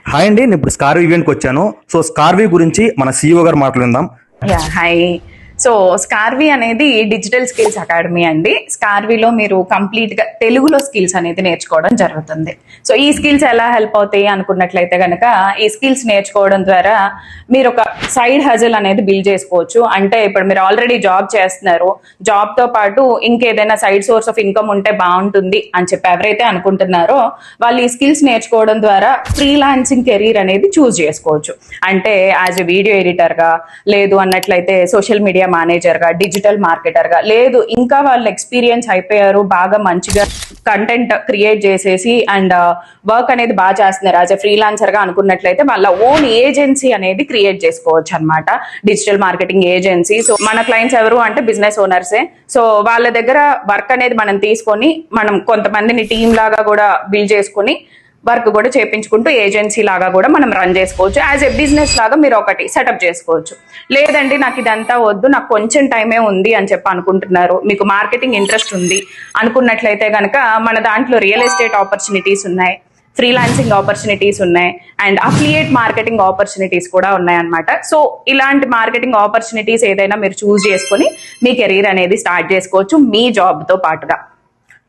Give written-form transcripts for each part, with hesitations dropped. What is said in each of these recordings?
Hi అండి, నేను ఇప్పుడు స్కార్వీ ఈవెంట్కి వచ్చాను. సో స్కార్వీ గురించి మన CEO గారు మాట్లాడుదాం. హాయ్. సో స్కార్వీ అనేది డిజిటల్ స్కిల్స్ అకాడమీ అండి. స్కార్వీలో మీరు కంప్లీట్ గా తెలుగులో స్కిల్స్ అనేది నేర్చుకోవడం జరుగుతుంది. సో ఈ స్కిల్స్ ఎలా హెల్ప్ అవుతాయి అనుకున్నట్లయితే కనుక, ఈ స్కిల్స్ నేర్చుకోవడం ద్వారా మీరు ఒక సైడ్ హజల్ అనేది బిల్డ్ చేసుకోవచ్చు. అంటే ఇప్పుడు మీరు ఆల్రెడీ జాబ్ చేస్తున్నారు, జాబ్ తో పాటు ఇంకేదైనా సైడ్ సోర్స్ ఆఫ్ ఇన్కమ్ ఉంటే బాగుంటుంది అని చెప్పి ఎవరైతే అనుకుంటున్నారో వాళ్ళు ఈ స్కిల్స్ నేర్చుకోవడం ద్వారా ఫ్రీలాన్సింగ్ కెరీర్ అనేది చూస్ చేసుకోవచ్చు. అంటే యాజ్ ఎ వీడియో ఎడిటర్ గా, లేదు అన్నట్లయితే సోషల్ మీడియా మేనేజర్ గా, డిజిటల్ మార్కెటర్ గా, లేదు ఇంకా వాళ్ళు ఎక్స్పీరియన్స్ అయిపోయారు, బాగా మంచిగా కంటెంట్ క్రియేట్ చేసేసి అండ్ వర్క్ అనేది బాగా చేస్తున్నారు యాజ్ ఎ ఫ్రీలాన్సర్ గా అనుకున్నట్లయితే వాళ్ళ ఓన్ ఏజెన్సీ అనేది క్రియేట్ చేసుకోవచ్చు అనమాట. Digital marketing agency. సో మన క్లయింట్స్ ఎవరు అంటే బిజినెస్ ఓనర్సే. సో వాళ్ళ దగ్గర వర్క్ అనేది మనం తీసుకొని మనం కొంతమందిని టీమ్ లాగా కూడా బిల్డ్ చేసుకుని వర్క్ కూడా చేపించుకుంటూ ఏజెన్సీ లాగా కూడా మనం రన్ చేసుకోవచ్చు. యాజ్ ఎ బిజినెస్ లాగా మీరు ఒకటి సెటప్ చేసుకోవచ్చు. లేదండి నాకు ఇదంతా వద్దు, నాకు కొంచెం టైమే ఉంది అని చెప్పి అనుకుంటున్నారు, మీకు మార్కెటింగ్ ఇంట్రెస్ట్ ఉంది అనుకున్నట్లయితే కనుక మన దాంట్లో రియల్ ఎస్టేట్ ఆపర్చునిటీస్ ఉన్నాయి, ఫ్రీలాన్సింగ్ ఆపర్చునిటీస్ ఉన్నాయి అండ్ అఫిలియేట్ మార్కెటింగ్ ఆపర్చునిటీస్ కూడా ఉన్నాయన్నమాట. సో ఇలాంటి మార్కెటింగ్ ఆపర్చునిటీస్ ఏదైనా మీరు చూస్ చేసుకొని మీ కెరీర్ అనేది స్టార్ట్ చేసుకోవచ్చు మీ జాబ్తో పాటుగా.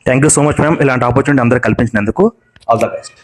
Thank you so much ma'am, ఇలాంటి ఆపర్చునిటీ అందరూ కల్పించినందుకు. All the best.